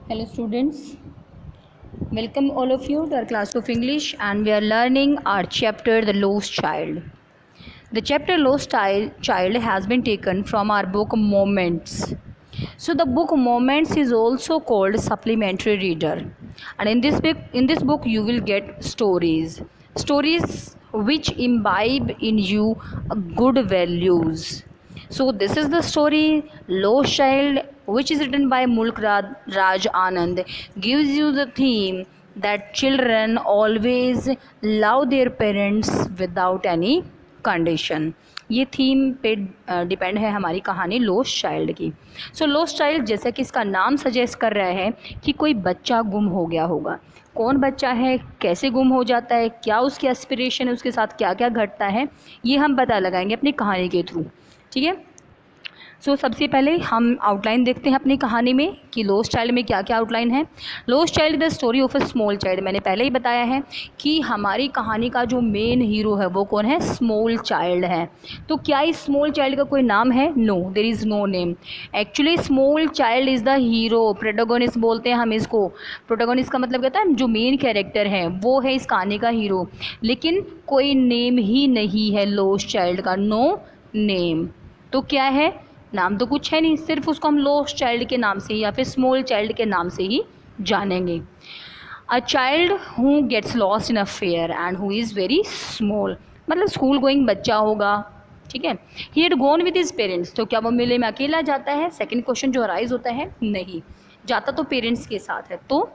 Hello students, welcome all of you to our class of English, and we are learning our chapter The Lost Child. The chapter Child has been taken from our book Moments. So the book Moments is also called supplementary reader, and in this book you will get stories which imbibe in you good values. So this is the story Lost Child, which is written by Raj Anand, gives you the theme that children always love their parents without any condition. ये theme पे depend है हमारी कहानी lost child की. सो lost child, जैसा कि इसका नाम सजेस्ट कर रहा है कि कोई बच्चा गुम हो गया होगा. कौन बच्चा है, कैसे गुम हो जाता है, क्या उसकी एस्पिरेशन है, उसके साथ क्या क्या घटता है, ये हम पता लगाएंगे अपनी कहानी के थ्रू. ठीक है. सबसे पहले हम आउटलाइन देखते हैं अपनी कहानी में कि लोस्ट चाइल्ड में क्या क्या आउटलाइन है. Lost child the story of a small child. मैंने पहले ही बताया है कि हमारी कहानी का जो मेन हीरो है वो कौन है, स्मॉल चाइल्ड है. तो क्या इस स्मॉल चाइल्ड का कोई नाम है? No, there is no name. Actually small child is the hero, protagonist बोलते हैं हम इसको. प्रोटोगोनिस्ट का मतलब कहता है जो मेन कैरेक्टर है वो है इस कहानी का हीरो, लेकिन कोई नेम ही नहीं है लोस्ट चाइल्ड का. No name. तो क्या है, नाम तो कुछ है नहीं, सिर्फ उसको हम लोस्ट चाइल्ड के नाम से या फिर स्मॉल चाइल्ड के नाम से ही जानेंगे. A child who gets lost in a fair and who is very small, मतलब स्कूल गोइंग बच्चा होगा. ठीक है. He had gone with his parents. तो क्या वो मेले में अकेला जाता है? सेकंड क्वेश्चन जो अराइज होता है, नहीं, जाता तो पेरेंट्स के साथ है. तो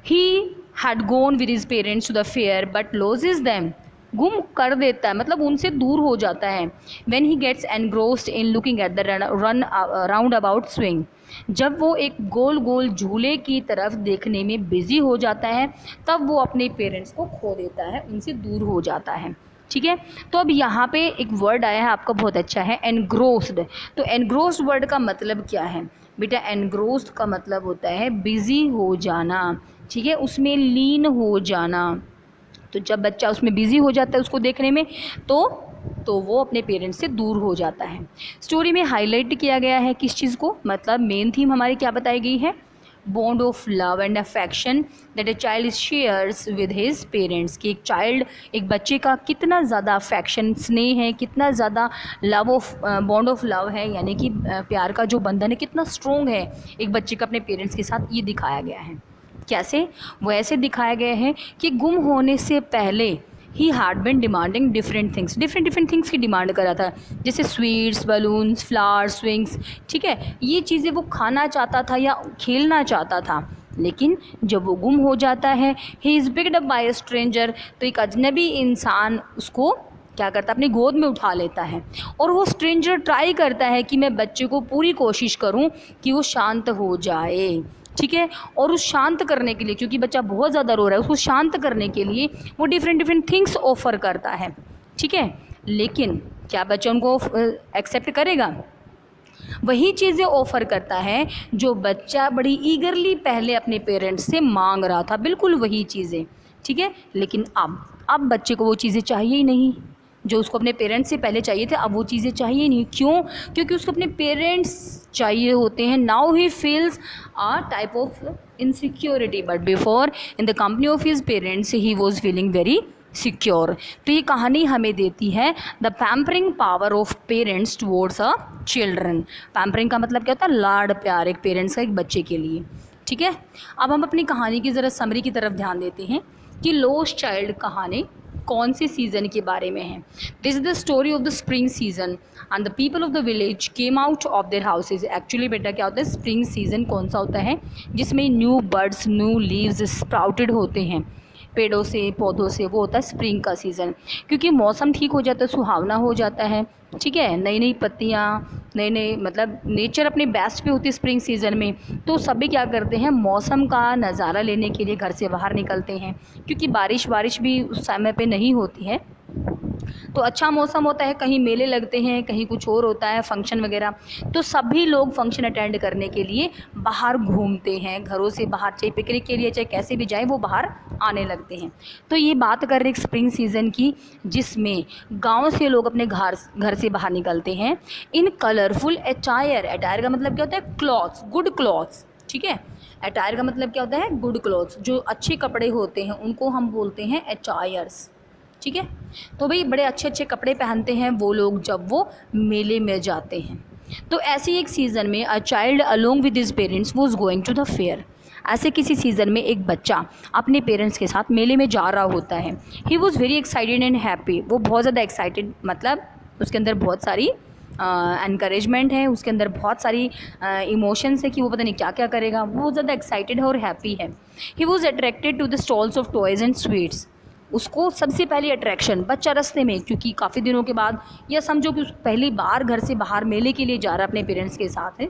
he had gone with his parents to the fair but loses them, गुम कर देता है, मतलब उनसे दूर हो जाता है. When he gets engrossed in looking at the run roundabout swing, जब वो एक गोल गोल झूले की तरफ देखने में बिजी हो जाता है तब वो अपने पेरेंट्स को खो देता है, उनसे दूर हो जाता है. ठीक है. तो अब यहाँ पे एक वर्ड आया है आपका, बहुत अच्छा है, एनग्रोस्ड. तो एनग्रोस्ड वर्ड का मतलब क्या है बेटा? एनग्रोस्ड का मतलब होता है बिजी हो जाना. ठीक है, उसमें लीन हो जाना. तो जब बच्चा उसमें बिज़ी हो जाता है उसको देखने में, तो वो अपने पेरेंट्स से दूर हो जाता है. स्टोरी में हाईलाइट किया गया है किस चीज़ को, मतलब मेन थीम हमारी क्या बताई गई है? Bond of love and affection that a child shares with his parents. कि एक बच्चे का कितना ज़्यादा अफेक्शन, स्नेह है, कितना ज़्यादा love of bond of love है, यानी कि प्यार का जो बंधन है कितना स्ट्रॉन्ग है एक बच्चे का अपने पेरेंट्स के साथ, ये दिखाया गया है. कैसे? वो ऐसे दिखाया गया है कि गुम होने से पहले he had been demanding different things की डिमांड करा था, जैसे स्वीट्स, बलून्स, फ्लावर्स, स्विंग्स. ठीक है, ये चीज़ें वो खाना चाहता था या खेलना चाहता था. लेकिन जब वो गुम हो जाता है, he is picked up by a stranger, तो एक अजनबी इंसान उसको क्या करता है, अपनी गोद में उठा लेता है. और वो स्ट्रेंजर ट्राई करता है कि मैं बच्चे को पूरी कोशिश करूं कि वो शांत हो जाए. ठीक है. और उस शांत करने के लिए, क्योंकि बच्चा बहुत ज़्यादा रो रहा है, उसको शांत करने के लिए वो डिफरेंट थिंग्स ऑफ़र करता है. ठीक है. लेकिन क्या बच्चा उनको एक्सेप्ट करेगा? वही चीज़ें ऑफ़र करता है जो बच्चा बड़ी ईगरली पहले अपने पेरेंट्स से मांग रहा था, बिल्कुल वही चीज़ें. ठीक है. लेकिन अब बच्चे को वो चीज़ें चाहिए ही नहीं जो उसको अपने पेरेंट्स से पहले चाहिए थे. अब वो चीज़ें चाहिए नहीं. क्यों? क्योंकि उसको अपने पेरेंट्स चाहिए होते हैं. Now he feels a type of insecurity, but before in the company of his parents he was feeling very secure. तो ये कहानी हमें देती है the pampering power of parents towards a children. Pampering का मतलब क्या होता है? लाड प्यार, एक पेरेंट्स का एक बच्चे के लिए. ठीक है. अब हम अपनी कहानी की ज़रा समरी की तरफ ध्यान देते हैं कि लोस्ट चाइल्ड कहानी कौन से सीज़न के बारे में है. This is the story of the spring season and the people of the village came out of their houses. Actually बेटा क्या होता है, स्प्रिंग सीजन कौन सा होता है? जिसमें new birds, new leaves sprouted होते हैं पेड़ों से, पौधों से. वो होता है स्प्रिंग का सीज़न, क्योंकि मौसम ठीक हो जाता है, सुहावना हो जाता है. ठीक है. नई नई पत्तियाँ, नए मतलब नेचर अपने बेस्ट पे होती है स्प्रिंग सीज़न में. तो सभी क्या करते हैं, मौसम का नज़ारा लेने के लिए घर से बाहर निकलते हैं, क्योंकि बारिश भी उस समय पे नहीं होती है. तो अच्छा मौसम होता है, कहीं मेले लगते हैं, कहीं कुछ और होता है, फंक्शन वगैरह. तो सभी लोग फंक्शन अटेंड करने के लिए बाहर घूमते हैं, घरों से बाहर, चाहे पिकनिक के लिए चाहे कैसे भी जाए वो बाहर आने लगते हैं. तो ये बात कर रहे हैं स्प्रिंग सीज़न की, जिसमें गाँव से लोग अपने घर से बाहर निकलते हैं इन कलरफुल अटायर. अटायर का मतलब क्या होता है? Clothes, good clothes. ठीक है। अटायर का मतलब क्या होता है, गुड क्लॉथ्स, जो अच्छे कपड़े होते हैं उनको हम बोलते हैं अटायर्स। ठीक है, तो भाई बड़े अच्छे अच्छे कपड़े पहनते हैं वो लोग जब वो मेले में जाते हैं। तो ऐसे एक सीज़न में a child along with his parents was going to the fair. ऐसे किसी सीज़न में एक बच्चा अपने पेरेंट्स के साथ मेले में जा रहा होता है। He was very excited and happy, वो बहुत ज़्यादा एक्साइटेड, मतलब उसके अंदर बहुत सारी एनकरेजमेंट है, उसके अंदर बहुत सारी इमोशंस है कि वो पता नहीं क्या क्या करेगा, वो बहुत ज़्यादा एक्साइटेड है और हैप्पी है। He was attracted to the stalls of toys and sweets. उसको सबसे पहली अट्रैक्शन बच्चा रास्ते में, क्योंकि काफ़ी दिनों के बाद, या समझो कि उस पहली बार घर से बाहर मेले के लिए जा रहा है अपने पेरेंट्स के साथ है,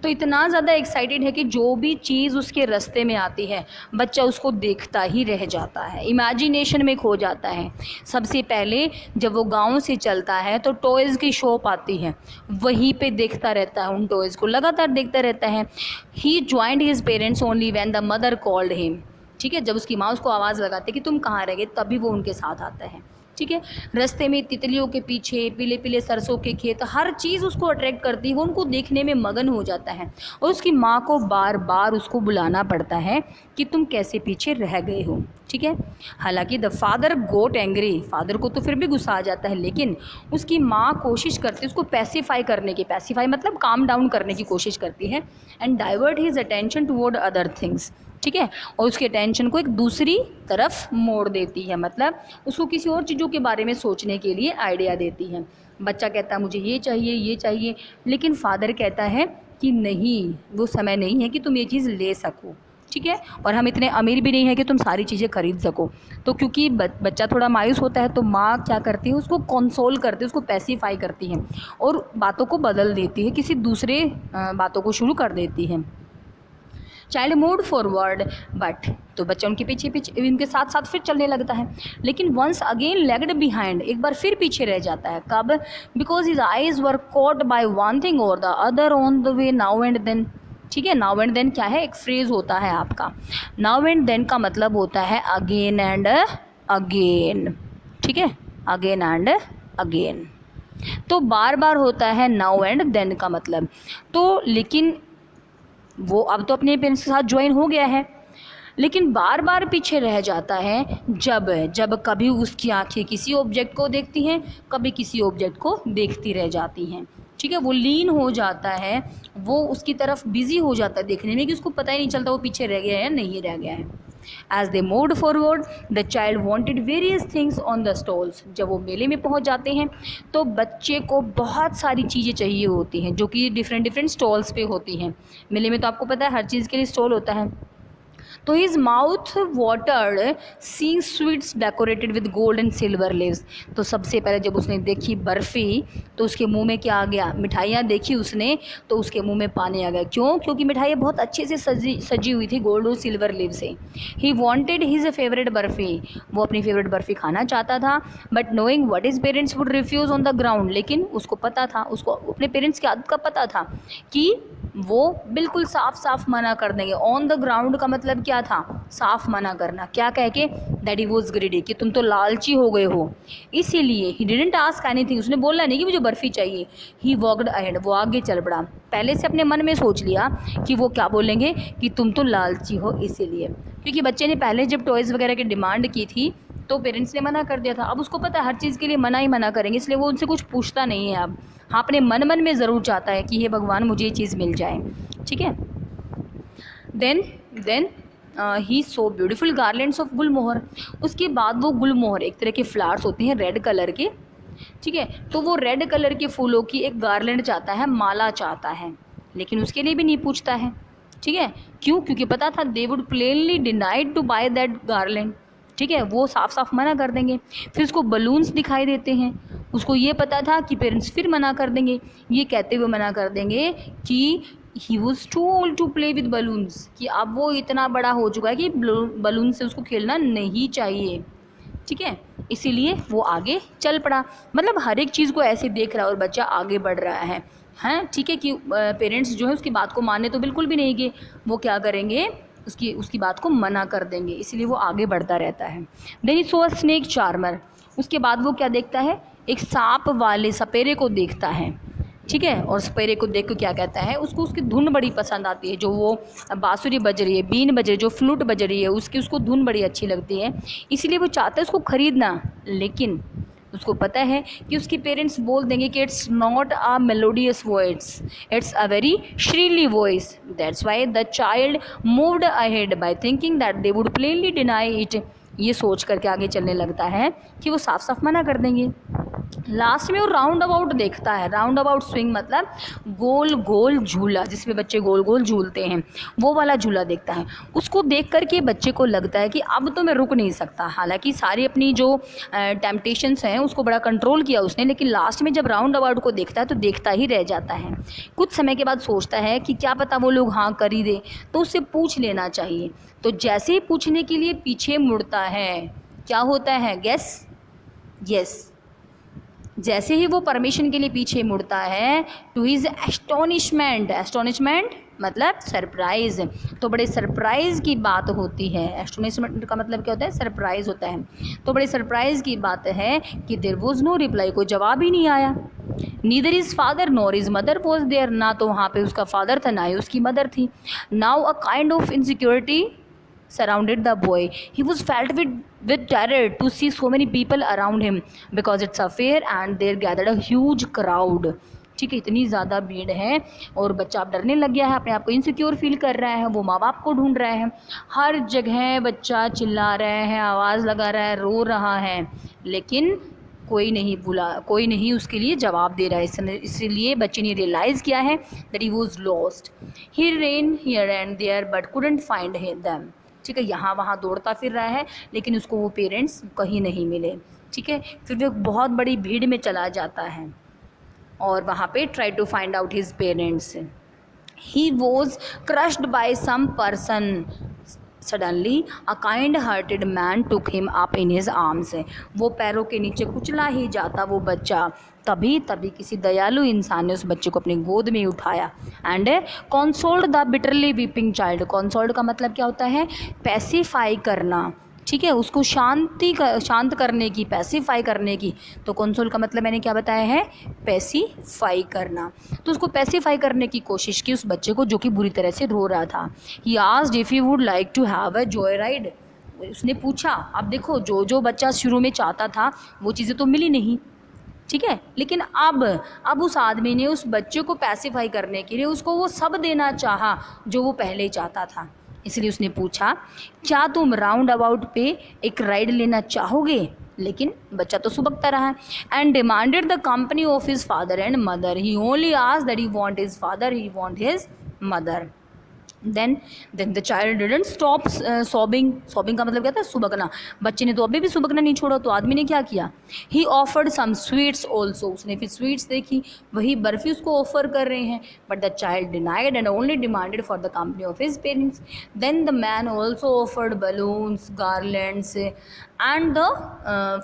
तो इतना ज़्यादा एक्साइटेड है कि जो भी चीज़ उसके रास्ते में आती है बच्चा उसको देखता ही रह जाता है, इमेजिनेशन में खो जाता है। सबसे पहले जब वो गांव से चलता है तो टॉयज़ की शॉप आती है, वहीं पे देखता रहता है, उन टॉयज़ को लगातार देखता रहता है। He joined his parents only when the mother called him. ठीक है, जब उसकी माँ उसको आवाज़ लगाती है कि तुम कहाँ रह गए, तभी वो उनके साथ आता है। ठीक है, रास्ते में तितलियों के पीछे पीले पीले सरसों के खेत, हर चीज़ उसको अट्रैक्ट करती है, वो उनको देखने में मगन हो जाता है और उसकी माँ को बार बार उसको बुलाना पड़ता है कि तुम कैसे पीछे रह गए हो। ठीक है, हालांकि the father got angry, father को तो फिर भी गुस्सा आ जाता है, लेकिन उसकी माँ कोशिश करती है उसको पैसिफाई करने की, पैसिफाई मतलब काम डाउन करने की कोशिश करती है, and divert his attention toward other things. ठीक है, और उसके अटेंशन को एक दूसरी तरफ मोड़ देती है, मतलब उसको किसी और चीज़ों के बारे में सोचने के लिए आइडिया देती है। बच्चा कहता है मुझे ये चाहिए ये चाहिए, लेकिन फादर कहता है कि नहीं, वो समय नहीं है कि तुम ये चीज़ ले सको। ठीक है, और हम इतने अमीर भी नहीं है कि तुम सारी चीज़ें खरीद सको। तो क्योंकि बच्चा थोड़ा मायूस होता है, तो माँ क्या करती है, उसको कंसोल करती है, उसको पैसिफाई करती है और बातों को बदल देती है, किसी दूसरे बातों को शुरू कर देती है। चाइल्ड मूव फॉरवर्ड बट, तो बच्चा उनके पीछे पीछे उनके साथ साथ फिर चलने लगता है, लेकिन वंस अगेन लेग्ड बिहाइंड, एक बार फिर पीछे रह जाता है। कब? Because his eyes were caught by one thing और the other on the way now and then. ठीक है, नाउ एंड देन क्या है, एक फ्रेज होता है आपका। नाउ एंड देन का मतलब होता है अगेन एंड अगेन। ठीक है, अगेन एंड अगेन, तो बार बार होता है नाउ एंड देन का मतलब। तो लेकिन वो अब तो अपने पेरेंट्स के साथ ज्वाइन हो गया है, लेकिन बार बार पीछे रह जाता है जब जब कभी उसकी आंखें किसी ऑब्जेक्ट को देखती हैं, कभी किसी ऑब्जेक्ट को देखती रह जाती हैं। ठीक है, वो लीन हो जाता है, वो उसकी तरफ बिजी हो जाता है देखने में कि उसको पता ही नहीं चलता वो पीछे रह गया है या नहीं रह गया है। As they moved forward the child wanted various things on the stalls. जब वो मेले में पहुंच जाते हैं तो बच्चे को बहुत सारी चीज़ें चाहिए होती हैं जो कि डिफरेंट डिफरेंट स्टॉल्स पे होती हैं। मेले में तो आपको पता है हर चीज़ के लिए स्टॉल होता है। तो his mouth watered seeing sweets decorated with gold and silver leaves. तो सबसे पहले जब उसने देखी बर्फ़ी तो उसके मुंह में क्या आ गया, मिठाइयाँ देखी उसने तो उसके मुंह में पानी आ गया। क्यों? क्योंकि मिठाइयाँ बहुत अच्छे से सजी हुई थी गोल्ड और सिल्वर लीव से। He wanted his favourite barfi, वो अपनी फेवरेट बर्फ़ी खाना चाहता था, but knowing what is parents would refuse on the ground. लेकिन उसको पता था, उसको अपने पेरेंट्स की आदत का पता था कि वो बिल्कुल साफ साफ मना कर देंगे। ऑन द ग्राउंड का मतलब क्या था, साफ मना करना, क्या कह के, दैट ही वॉज ग्रीडी, कि तुम तो लालची हो गए हो। इसीलिए ही डिडंट आस्क एनीथिंग, उसने बोला नहीं कि मुझे बर्फ़ी चाहिए। ही वॉकड अहेड, वो आगे चल पड़ा। पहले से अपने मन में सोच लिया कि वो क्या बोलेंगे, कि तुम तो लालची हो। इसीलिए क्योंकि बच्चे ने पहले जब टॉयज़ वगैरह की डिमांड की थी तो पेरेंट्स ने मना कर दिया था। अब उसको पता है हर चीज़ के लिए मना ही मना करेंगे, इसलिए वो उनसे कुछ पूछता नहीं है अब। हाँ, अपने मन मन में ज़रूर चाहता है कि हे भगवान मुझे ये चीज़ मिल जाए। ठीक है, then he saw beautiful garlands of gulmohar. उसके बाद वो गुलमोहर, एक तरह के फ्लावर्स होते हैं रेड कलर के। ठीक है, तो वो रेड कलर के फूलों की एक गार्लैंड चाहता है, माला चाहता है, लेकिन उसके लिए भी नहीं पूछता है। ठीक है, क्यों? क्योंकि पता था they would plainly denied to buy that garland. ठीक है, वो साफ साफ मना कर देंगे। फिर उसको बलून्स दिखाई देते हैं, उसको ये पता था कि पेरेंट्स फिर मना कर देंगे, ये कहते हुए मना कर देंगे कि he was too old to play with balloons, कि अब वो इतना बड़ा हो चुका है कि बलून से उसको खेलना नहीं चाहिए। ठीक है, इसीलिए वो आगे चल पड़ा। मतलब हर एक चीज़ को ऐसे देख रहा है और बच्चा आगे बढ़ रहा है। हैं, ठीक है, कि पेरेंट्स जो है उसकी बात को मानने तो बिल्कुल भी नहीं गए, वो क्या करेंगे, उसकी बात को मना कर देंगे, इसलिए वो आगे बढ़ता रहता है। Then he saw a snake charmer. उसके बाद वो क्या देखता है, एक सांप वाले सपेरे को देखता है। ठीक है। और सपेरे को देख के क्या कहता है, उसको उसकी धुन बड़ी पसंद आती है, जो वो बांसुरी बज रही है, बीन बज रही है, जो फ्लूट बज रही है, उसको धुन बड़ी अच्छी लगती है, इसलिए वो चाहता है उसको ख़रीदना। लेकिन उसको पता है कि उसके पेरेंट्स बोल देंगे कि it's not a melodious voice, it's a very shrilly voice. That's why the child moved ahead by thinking that they would plainly deny it. ये सोच करके आगे चलने लगता है कि वो साफ साफ मना कर देंगे। लास्ट में वो राउंड अबाउट देखता है। राउंड अबाउट स्विंग मतलब गोल गोल झूला, जिसमें बच्चे गोल गोल झूलते हैं, वो वाला झूला देखता है। उसको देख करके बच्चे को लगता है कि अब तो मैं रुक नहीं सकता। हालांकि सारी अपनी जो टेम्पटेशंस हैं उसको बड़ा कंट्रोल किया उसने, लेकिन लास्ट में जब राउंड अबाउट को देखता है तो देखता ही रह जाता है। कुछ समय के बाद सोचता है कि क्या पता वो लोग हाँ कर ही दे, तो उससे पूछ लेना चाहिए। तो जैसे ही पूछने के लिए पीछे मुड़ता है, क्या होता है गेस? यस, जैसे ही वो परमिशन के लिए पीछे मुड़ता है, टू हिज एस्टोनिशमेंट, एस्टोनिशमेंट मतलब सरप्राइज, तो बड़े सरप्राइज की बात होती है। एस्टोनिशमेंट का मतलब क्या होता है? सरप्राइज होता है। तो बड़े सरप्राइज की बात है कि देयर वॉज नो रिप्लाई, कोई जवाब ही नहीं आया। Neither his father nor his mother was there, ना तो वहाँ पे उसका फादर था ना ही उसकी मदर थी। Now a kind of insecurity surrounded the boy. He was filled with terror to see so many people around him because it's a fair and there gathered a huge crowd. ठीक है, इतनी ज़्यादा भीड़ है और बच्चा अब डरने लग गया है, अपने आप को इनसिक्योर फील कर रहा है। वो माँ बाप को ढूंढ रहा है, हर जगह बच्चा चिल्ला रहा है, आवाज़ लगा रहा है, रो रहा है, लेकिन कोई नहीं उसके लिए जवाब दे रहा है। इसलिए बच्चे ने रियलाइज़ किया है that he was lost. He ran here and there but couldn't find them. ठीक है, यहाँ वहाँ दौड़ता फिर रहा है, लेकिन उसको वो पेरेंट्स कहीं नहीं मिले। ठीक है, फिर वो बहुत बड़ी भीड़ में चला जाता है और वहाँ पे try to find out his parents. He was crushed by some person. Suddenly a kind hearted man took him up in his arms. वो पैरों के नीचे कुचला ही जाता वो बच्चा, तभी किसी दयालु इंसान ने उस बच्चे को अपनी गोद में उठाया and consoled the bitterly weeping child. Consoled का मतलब क्या होता है? पैसिफाई करना। ठीक है, उसको शांत करने की, पैसिफाई करने की। तो कंसोल का मतलब मैंने क्या बताया है? पैसिफाई करना। तो उसको पैसिफाई करने की कोशिश की उस बच्चे को, जो कि बुरी तरह से रो रहा था। He asked if he would like to have a joy ride. उसने पूछा। अब देखो, जो बच्चा शुरू में चाहता था वो चीज़ें तो मिली नहीं, ठीक है, लेकिन अब उस आदमी ने उस बच्चे को पैसिफाई करने के लिए उसको वो सब देना चाहा जो वो पहले चाहता था। इसलिए उसने पूछा, क्या तुम राउंड अबाउट पे एक राइड लेना चाहोगे? लेकिन बच्चा तो सुबकता रहा। And demanded the company of his father and mother. He only asked that he want his father, he want his mother. then the child didn't stop sobbing. sobbing का मतलब क्या था? सुबकना। बच्चे ने तो अभी भी सुबकना नहीं छोड़ा, तो आदमी ने क्या किया? he offered some sweets also. उसने फिर स्वीट्स देखी, वही बर्फ़ी उसको ऑफ़र कर रहे हैं, but the child denied and only demanded for the company of his parents. Then the man also offered balloons, garlands and the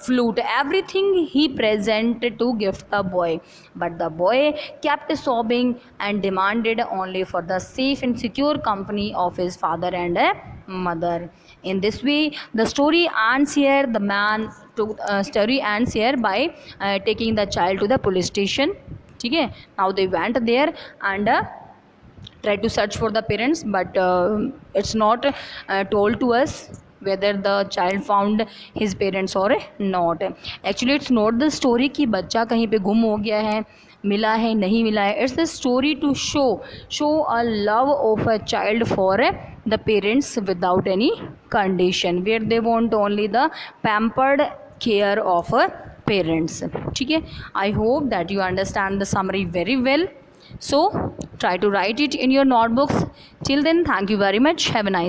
flute, everything he presented to gift the boy, but the boy kept sobbing and demanded only for the safe and secure company of his father and mother. In this way the story ends here. The man took story ends here by taking the child to the police station. ठीक है, now they went there and tried to search for the parents, but it's not told to us whether the child found his parents or not. Actually it's not the story कि बच्चा कहीं पे गुम हो गया है, मिला है नहीं मिला है. It's the story to show a love of a child for the parents without any condition, where they want only the pampered care of parents. ठीक है, I hope that you understand the summary very well. So try to write it in your notebooks. Till then, thank you very much. Have a nice